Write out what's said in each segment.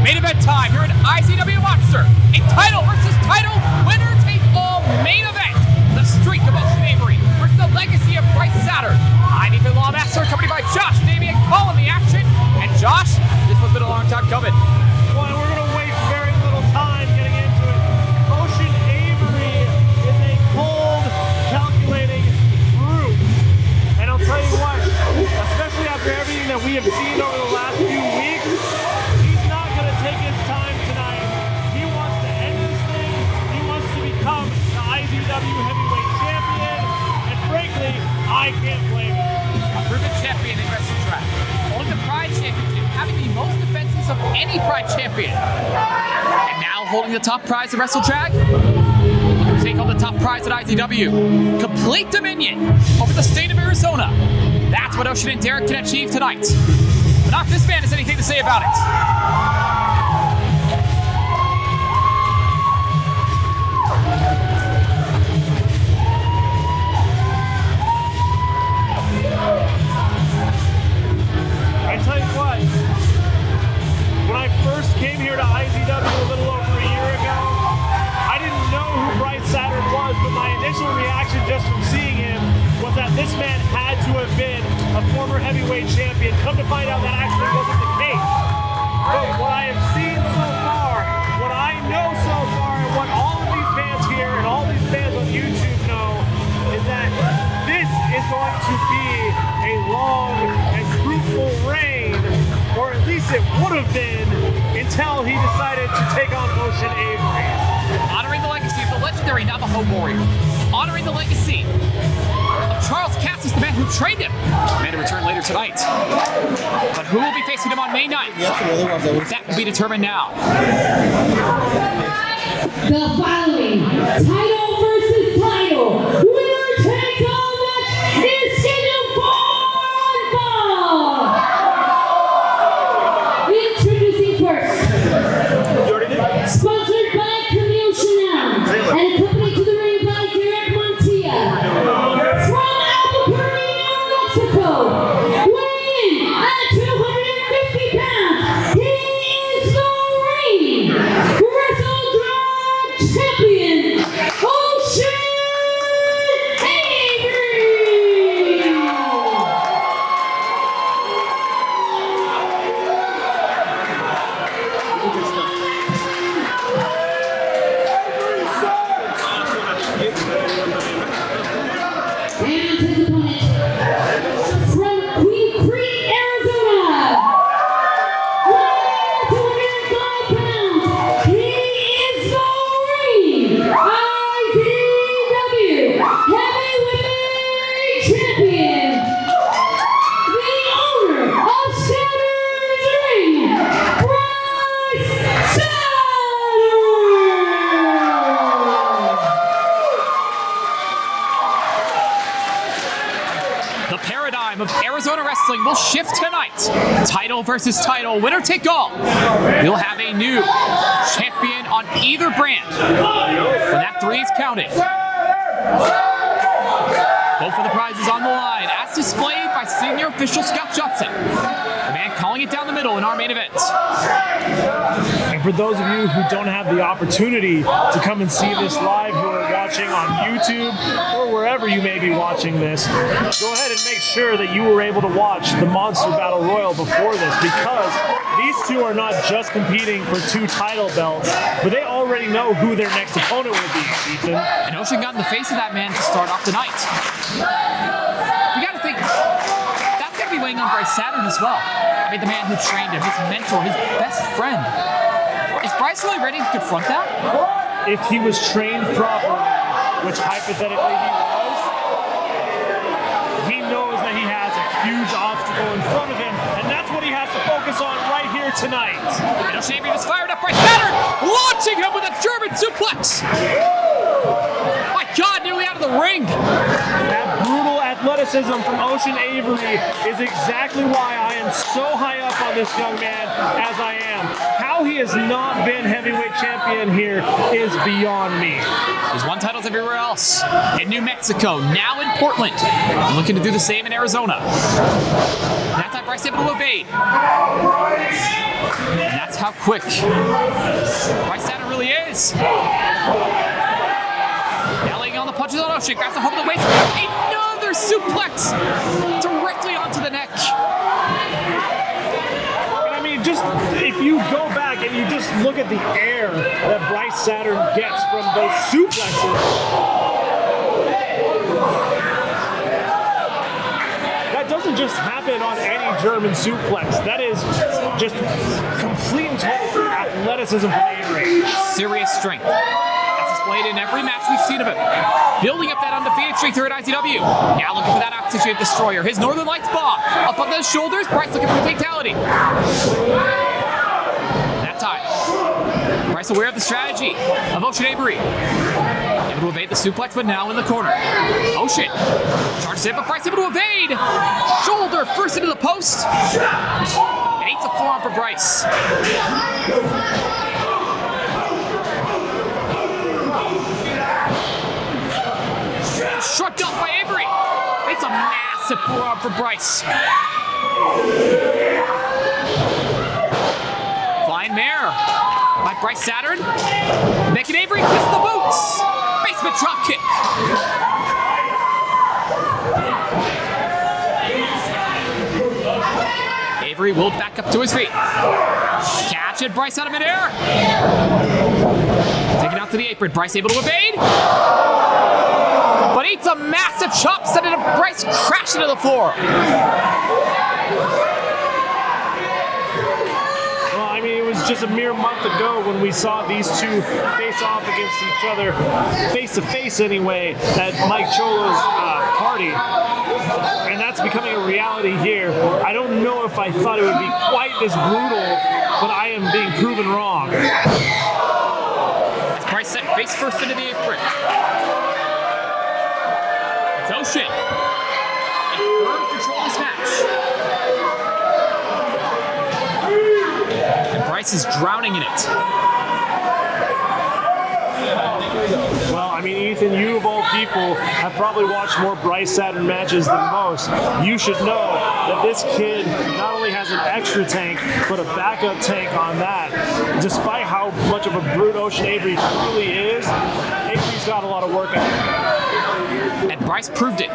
Main event time here at IZW Monster. A title versus title, winner take all main event. The streak of Avery versus the legacy of Bryce Saturn. I'm Ethan Lawmaster, accompanied by Josh, Damian, calling the action. And Josh, this one's been a long time coming. Well, we're going to waste very little time getting into it. Ocean Avery is a cold, calculating brute. And I'll tell you what, especially after everything that we have seen over the last few weeks, he's not going to take his time tonight. He wants to end this thing. He wants to become the IZW heavyweight champion. And frankly, I can't blame him. A proven champion in WrestleDrag. Holding the Pride Championship, having the most defenses of any Pride champion. And now holding the top prize of WrestleDrag. Looking to take home the top prize at IZW. Complete dominion over the state of Arizona. That's what Ocean and Derek can achieve tonight. But not if this man has anything to say about it. I tell you what, when I first came here to IZW a little over a year ago, I didn't know who Bryce Saturn was, but my initial reaction just from seeing him was that this man had to have been a former heavyweight champion. Come to find out that actually wasn't the case. But what I have seen so far, what I know so far, and what all of these fans here and all these fans on YouTube know, is that this is going to be a long and fruitful reign, or at least it would have been until he decided to take on Ocean Avery. Honoring the legacy of the legendary Navajo warrior. Honoring the legacy of Charles Cassis, the man who trained him. Man to return later tonight. But who will be facing him on May 9th? That will be determined now. The following title versus title, winner takes all match is scheduled for fall. Introducing first, sponsored by Camille Chanel and accompanied to the ring by Derek Montilla. From Albuquerque, New Mexico, weighing in at 250 pounds, he is the reigning WrestleDrag champion, Ocean Avery. And his opponent from Queen Creek, Arizona, weighing 205 pounds, he is the reigning IZW heavyweight champion, the owner of Saturn's Ring, Bryce Saturn. The paradigm of Arizona wrestling will shift tonight. Title versus title, winner take all. We'll have a new champion on either brand. When that 3 is counted. Both of the prizes on the line, as displayed by senior official Scott Johnson. The man calling it down the middle in our main event. And for those of you who don't have the opportunity to come and see this live, who are watching on YouTube or wherever you may be watching this, go ahead and make sure that you were able to watch the Monster Battle Royal before this, because these two are not just competing for 2 title belts, but they already know who their next opponent will be, Ethan. And Ocean got in the face of that man to start off the night. We gotta think, that's gonna be weighing on Bryce Saturn as well. I mean, the man who trained him, his mentor, his best friend. Is Bryce really ready to confront that? If he was trained properly, which hypothetically he was, he knows that he has a huge obstacle in front of him, and that's what he has to focus on right here tonight. And Ocean Avery is fired up by Saturn, launching him with a German suplex. My God, nearly out of the ring. That brutal athleticism from Ocean Avery is exactly why I am so high up on this young man as I am. How he has not been heavyweight champion here is beyond me. He's won titles everywhere else. In New Mexico, now in Portland. And looking to do the same in Arizona. That time Bryce able to evade. And that's how quick Bryce Saturn really is. Now laying on the punches on Ocean, grabs the hook of the waist. Another suplex directly onto the neck. And I mean, just if you go back and you just look at the air that Bryce Saturn gets from those suplexes, that doesn't just happen on any German suplex. That is just complete and total athleticism from Avery. Serious strength. That's displayed in every match we've seen of him. Building up that undefeated streak here at IZW. Now looking for that Oxygen Destroyer. His Northern Lights bomb. Up on the shoulders. Bryce looking for the fatality. That time. Bryce aware of the strategy of Ocean Avery. Able to evade the suplex, but now in the corner. Ocean charges in, but Bryce able to evade. Shoulder first into the post. And eats a forearm for Bryce. Shrugged off by Avery. It's a massive forearm for Bryce. Flying mare by Bryce Saturn. Making Avery kiss the boots. Basement drop kick. Avery will back up to his feet. Catching Bryce out of midair. Taking out to the apron. Bryce able to evade. But eats a massive chop, sending Bryce crashing to the floor. Well, I mean, it was just a mere month ago when we saw these two face off against each other, face to face anyway, at Mike Cholo's party. And that's becoming a reality here. I don't know if I thought it would be quite this brutal, but I am being proven wrong. As Bryce set face first into the apron. It's Ocean in firm control of this match. And Bryce is drowning in it. Well, I mean, Ethan, you of all people have probably watched more Bryce Saturn matches than most. You should know that this kid not only has an extra tank, but a backup tank on that. Despite how much of a brute Ocean Avery truly is, Avery's got a lot of work ahead. And Bryce proved it,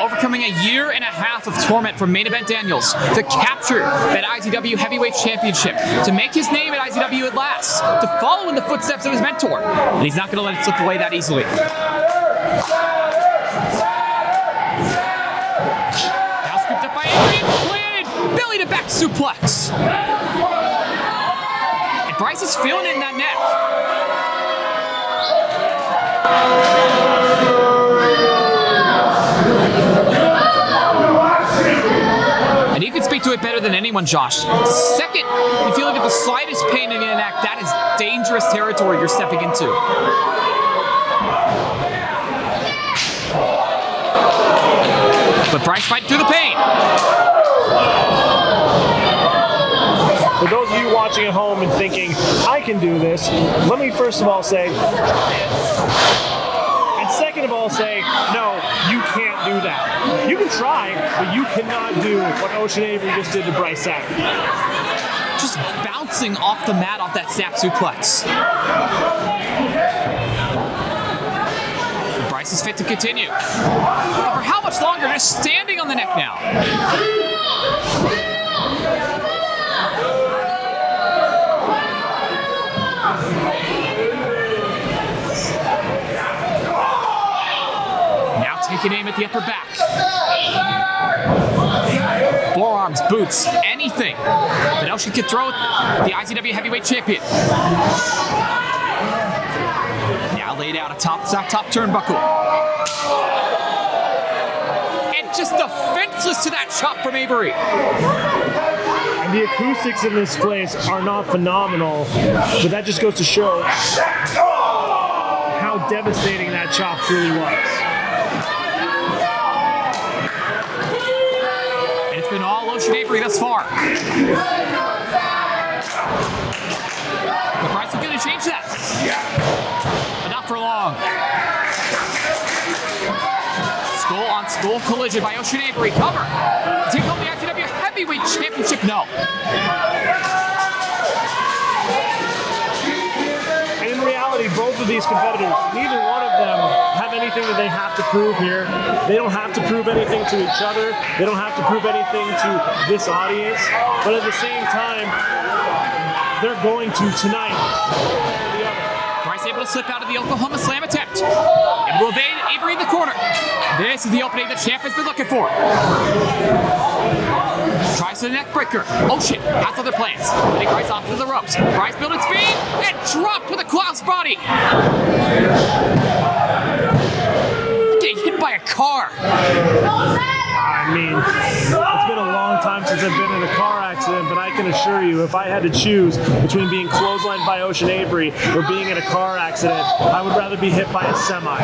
overcoming a year and a half of torment from Main Event Daniels to capture that IZW Heavyweight Championship, to make his name at IZW at last, to follow in the footsteps of his mentor. And he's not going to let it slip away that easily. Now scooped up by Avery and planted belly to back suplex. And Bryce is feeling it in that neck. And you can speak to it better than anyone, Josh. The second you feel like the slightest pain in your neck, that is dangerous territory you're stepping into. But Bryce fighting through the pain. For those of you watching at home and thinking, I can do this, let me first of all say, and second of all say, no, you can't do that. You can try, but you cannot do what Ocean Avery just did to Bryce Saturn. Just bouncing off the mat off that snap suplex. Bryce is fit to continue. But for how much longer? Just standing on the neck now. Now taking aim at the upper back. Forearms, boots, anything that Ocean could throw at the IZW Heavyweight Champion. Now laid out atop the top turnbuckle. And just defenseless to that chop from Avery. And the acoustics in this place are not phenomenal, but that just goes to show how devastating that chop truly was. And it's been all Ocean Avery thus far. But Bryce is going to change that. But not for long. Skull on skull collision by Ocean Avery. Cover. Take home the IZW Heavyweight Heavyweight Championship? No. And in reality, both of these competitors, neither one of them have anything that they have to prove here. They don't have to prove anything to each other. They don't have to prove anything to this audience. But at the same time, they're going to tonight. Bryce able to slip out of the Oklahoma Slam attempt. Able to evade Avery in the corner. This is the opening the champ has been looking for. Tries the neck breaker. Oh shit, that's other plans. Getting Bryce off to the ropes. Bryce building speed and dropped with a cross body. Getting hit by a car. I mean, it's been a long time since I've been in a car accident, but I can assure you, if I had to choose between being clotheslined by Ocean Avery or being in a car accident, I would rather be hit by a semi.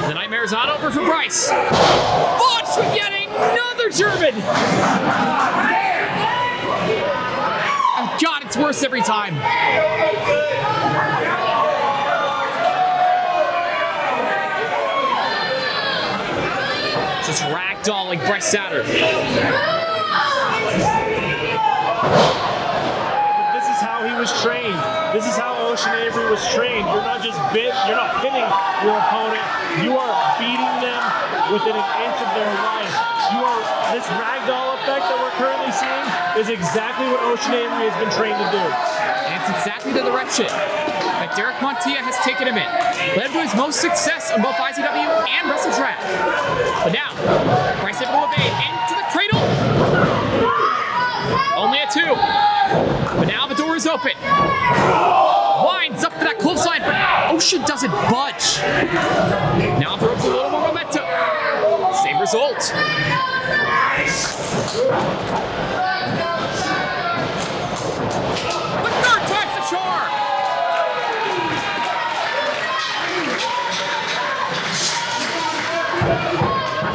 The nightmare's not over for Bryce. Launched with yet another German. Oh God, it's worse every time. Just ragdolling Bryce Saturn. This is how he was trained. This is how Ocean Avery was trained. You're not just you're not pinning your opponent. You are beating them within an inch of their life. This ragdoll effect that we're currently seeing is exactly what Ocean Avery has been trained to do. And it's exactly the direction that Derek Montilla has taken him in. Led to his most success on both IZW and WrestleDrag. But now, Bryce able to evade into the cradle. Only a 2. But now the door is open. Winds up for that clothesline, but Ocean doesn't budge. Now throws a little more momentum. Same result. The third time's the charm.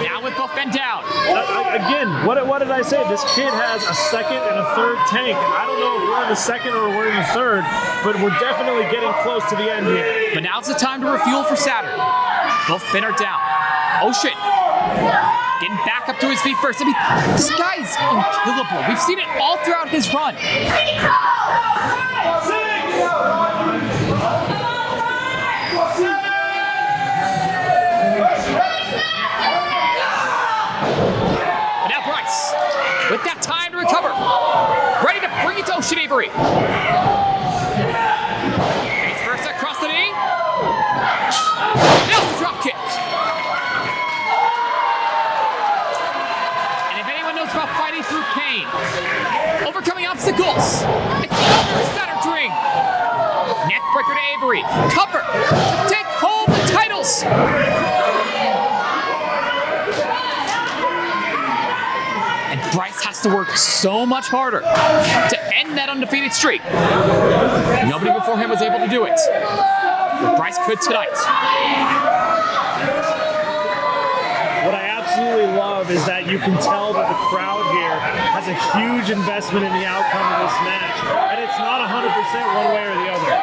Now with both men down. Again, what did I say? This kid has a second and a third tank. And I don't know if we're in the second or we're in the third, but we're definitely getting close to the end here. But now's the time to refuel for Saturn. Both men are down. Ocean getting back up to his feet first. I mean, this guy's unkillable. We've seen it all throughout his run. And now Bryce, with that time to recover, ready to bring it to Ocean Avery. Face first across the knee. Nails the drop kick. And if anyone knows about fighting through pain, overcoming obstacles, it's under Saturn's ring. Neck breaker to Avery. Cover to take home the titles. And Bryce has to work so much harder to end that undefeated streak. Nobody before him was able to do it. But Bryce could tonight. What I absolutely love is that you can tell that the crowd here has a huge investment in the outcome of this match. And it's not 100% one way or the other.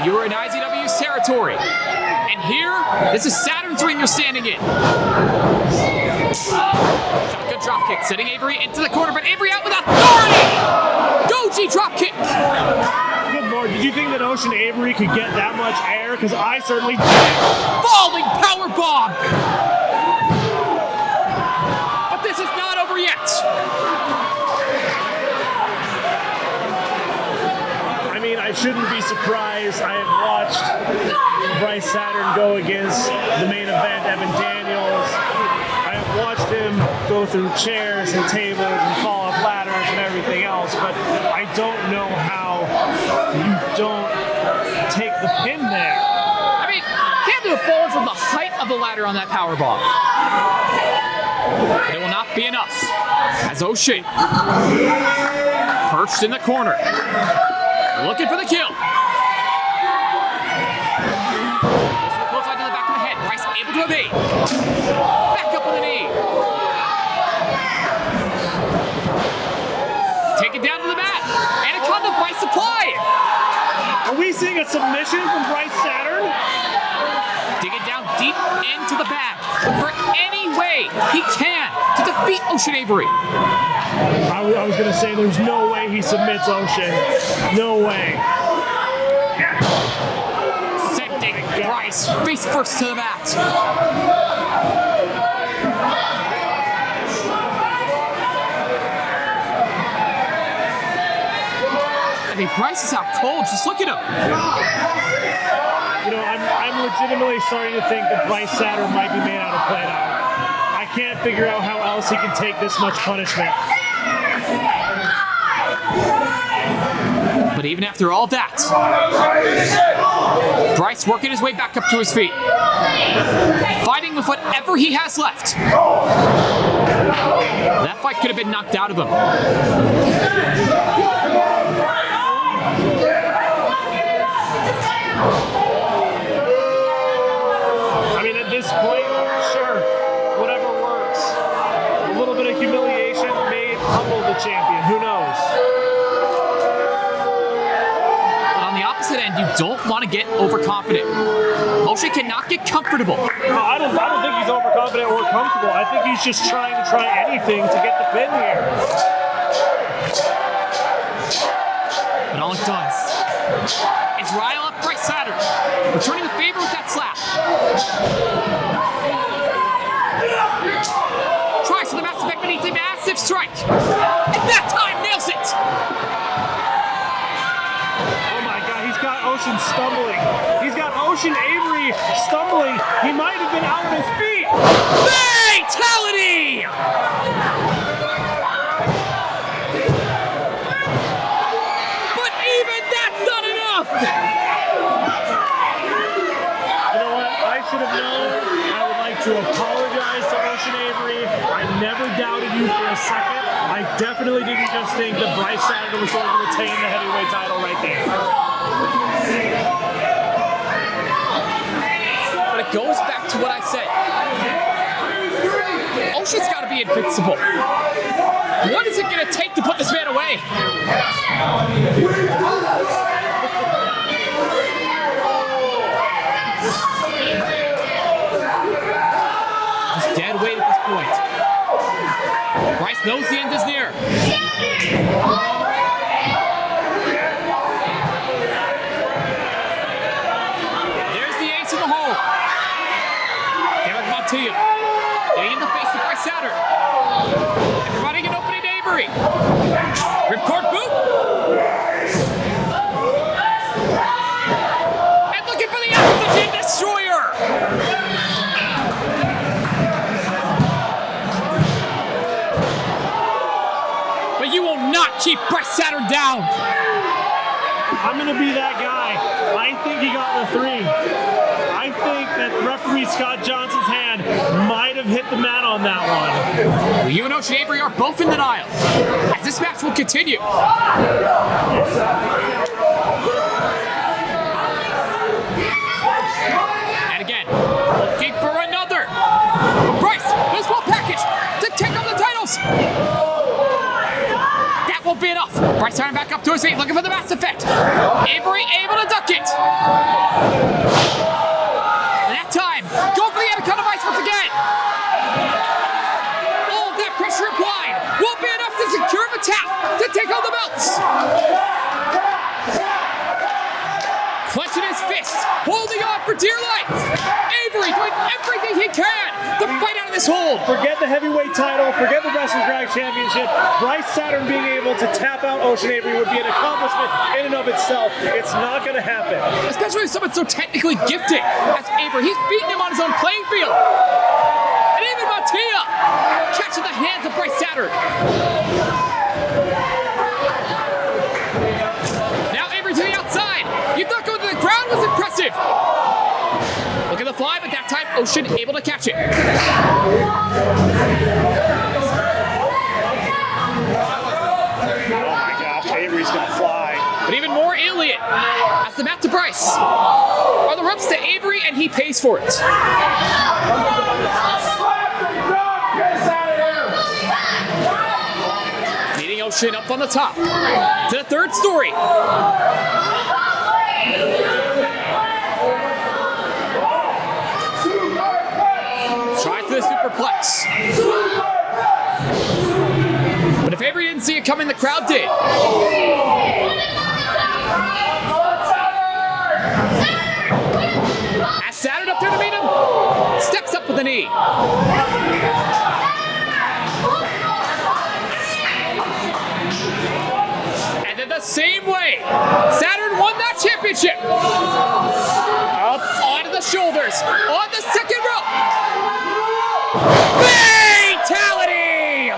You are in IZW's territory. And here, this is Saturn's ring you're standing in. Shotgun drop kick, setting Avery into the corner, but Avery out with authority! Doji drop kick! Good Lord, did you think that Ocean Avery could get that much air? Because I certainly did. Falling power bomb! But this is not over yet. I mean, I shouldn't be surprised. I have watched Bryce Saturn go against the main event, Evan Daniels. I have watched him go through chairs and tables and fall off ladders and everything else, but I don't know how you don't take the pin there. I mean, he had to have fallen from the height of the ladder on that power bomb. But it will not be enough. As Ocean perched in the corner, looking for the kill. Clothesline to the back of the head. Bryce able to evade. Back up with a knee. Take it down to the mat. Anaconda by supply. Are we seeing a submission from Bryce Saturn? Dig it down deep into the bag for any way he can to defeat Ocean Avery. I was going to say there's no way he submits Ocean. No way. Sending Bryce face first to the mat. I mean, Bryce is out cold. Just look at him. You know, I'm legitimately starting to think that Bryce Saturn might be made out of Play-Doh. I can't figure out how else he can take this much punishment. But even after all that, Bryce working his way back up to his feet, fighting with whatever he has left. That fight could have been knocked out of him. I mean, at this point, sure, whatever works. A little bit of humiliation may humble the champion. Who knows? But on the opposite end, you don't want to get overconfident. Ocean cannot get comfortable. No, I don't think he's overconfident or comfortable. I think he's just trying to try anything to get the pin here. But all it does is rile up Bryce Saturn, returning the favor with that slap. Tries for the massive effect, but needs a massive strike. And that time nails it! Oh my God, he's got Ocean stumbling. He's got Ocean Avery stumbling. He might have been out of his feet. Fatality! But even that's not enough! You know what? I should have known. I would like to apologize to Ocean Avery. I never doubted you for a second. I definitely didn't just think that Bryce Saturn was going to retain the heavyweight title right there. But it goes back to what I said. Ocean's got to be invincible. What is it going to take to put this man away? He's dead weight at this point. Bryce knows the end is near. There's the ace in the hole. Eric Montilla getting in the face of Bryce Saturn. And providing an opening to Avery. Ripcord boot. And looking for the Oxygen Destroyer. But you will not keep Bryce Saturn down. I'm going to be that guy. I think he got the 3. I think that referee Scott Johnson's hand might have hit the mat on that one. Well, you and Ocean Avery are both in denial, as this match will continue. And again, looking for another. Bryce, this one package to take on the titles. That won't be enough. Bryce turning back up to his feet, looking for the Mass Effect. Avery able to duck it. That time, go for the Anaconda Vice once again. All that pressure applied won't be enough to secure the tap to take on the belts. Clenching his fist, holding on for dear life. Avery doing everything he can to fight out of this hold. Forget the heavyweight title, forget the WrestleDrag Championship. Bryce Saturn being able to tap out Ocean Avery would be an accomplishment in and of itself. It's not going to happen. Especially with someone so technically gifted as Avery. He's beating him on his own playing field. And even Montilla catching the hands of Bryce Saturn. Now Avery to the outside. You thought going to the ground was impressive. Look at the fly, but that time Ocean able to catch it. Oh my gosh, Avery's going to fly. But even more alien, as the mat to Bryce are the ropes to Avery, and he pays for it. Leading Ocean up on the top to the third story. suplex. But if Avery didn't see it coming, the crowd did. As Saturn up there to meet him, steps up with a knee. And then the same way, Saturn won that championship. Up onto the shoulders, on the second rope. Fatality!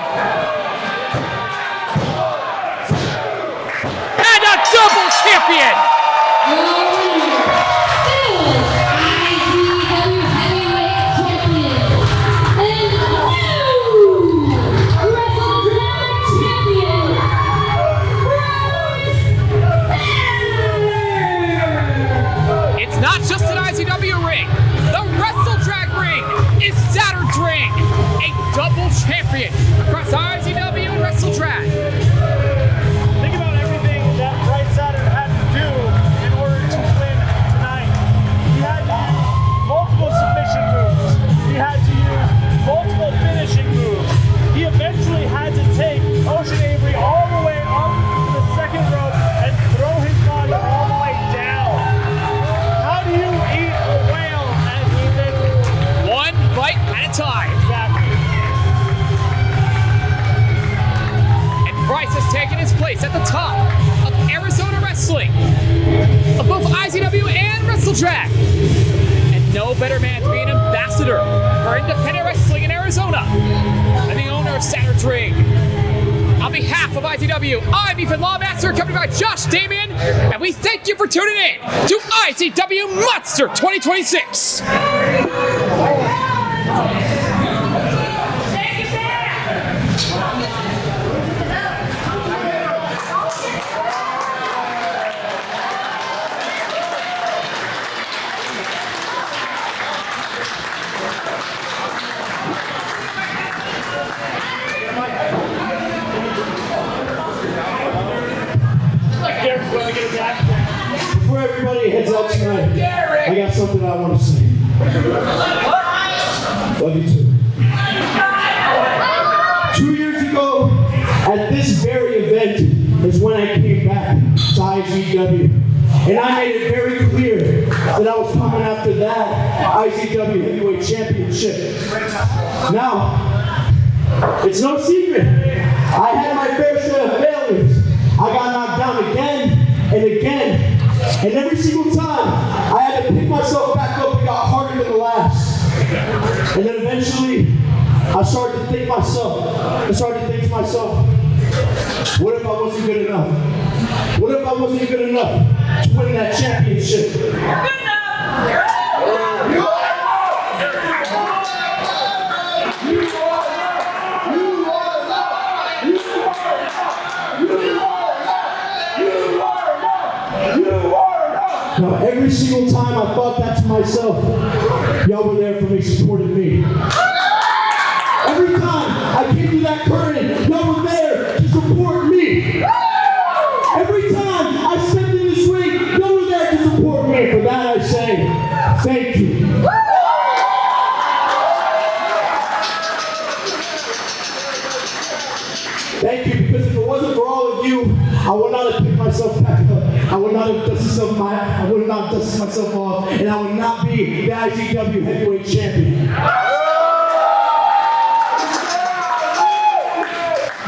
And a double champion! Not just an IZW ring, the WrestleDrag ring is Saturn's ring, a double champion across IZW and WrestleDrag. Think about everything that Bryce Saturn had to do in order to win tonight. He had to use multiple submission moves. He had to use multiple finishing moves. He eventually had to take Ocean Avery all the way up to the second rope and throw his body all the way down. How do you eat a whale and eat it? One bite at a time. Exactly. And Bryce has taken his place at the top of Arizona wrestling, of both IZW and WrestleDrag. And no better man to be an ambassador for independent wrestling in Arizona than the owner of Saturn's ring. On behalf of IZW, I'm Ethan Lawmaster, accompanied by Josh Damian, and we thank you for tuning in to IZW Monster 2026. Before everybody heads out tonight, I got something I want to say. Love you too. 2 years ago, at this very event, is when I came back to IZW. And I made it very clear that I was coming after that IZW Heavyweight Championship. Now, it's no secret. I had my fair share of failures. I got knocked down again and again. And every single time, I had to pick myself back up and got harder than the last. And then eventually, I started to think to myself, what if I wasn't good enough? What if I wasn't good enough to win that championship? Good enough! Now, every single time I thought that to myself, y'all were there for me, supporting me. Every time I came through that curtain, y'all were there to support me. Every time I stepped in this ring, y'all were there to support me. For that I say, thank you. Thank you, because if it wasn't for all of you, I would not have picked myself back up. I would not have dusted myself off, and I would not be the IZW Heavyweight Champion.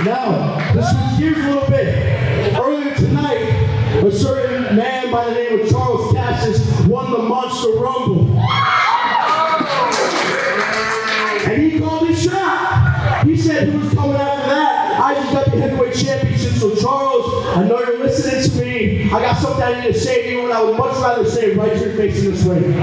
Now, let's switch gears a little bit. Earlier tonight, a certain man by the name of Charles Cassius won the Monster Rumble. And he called his shot. He said he was coming after that IZW Heavyweight Championship. So Charles, I know you're listening to me. I got something I need to say to you, and I would much rather say it right to your face in this ring.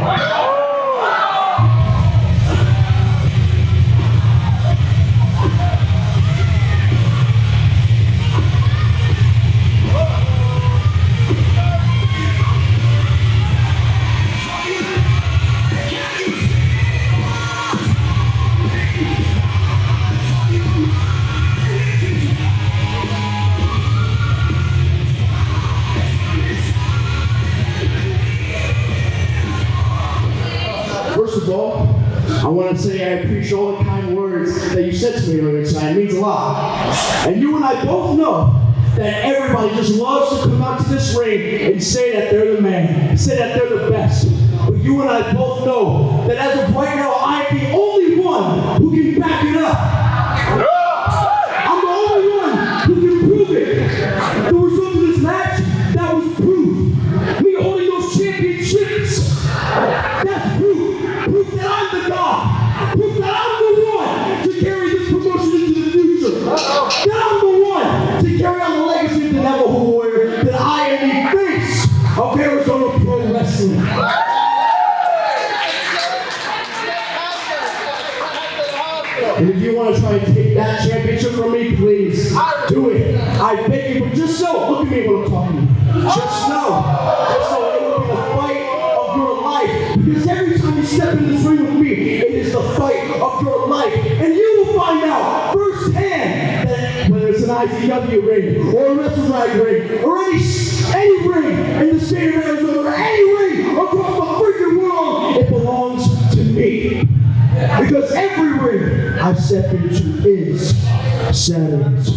First of all, I want to say I appreciate all the kind words that you said to me earlier tonight. It means a lot. And you and I both know that everybody just loves to come out to this ring and say that they're the man, say that they're the best. But you and I both know that as of right now, I am the only one who can back it up. I'm the only one who can prove it. The result of this match, that was proof. Me holding those championships, that's proof. Proof that I'm the god. Proof that I'm the one to carry this promotion into the future. That I'm the one to carry on the legacy of the Navajo Warrior. That I am the face of Arizona Pro Wrestling. And if you want to try and take that championship from me, please do it. I beg you, but just know, look at me when I'm talking. Just know it will be the fight of your life. Because every time you step in this ring with me, it is the fight of your life. And you will find out firsthand that whether it's an IZW ring, or a WrestleDrag ring, or any ring in the state of Arizona, or any ring across the freaking world, it belongs to me. Because every ring I've stepped into is Saturn's.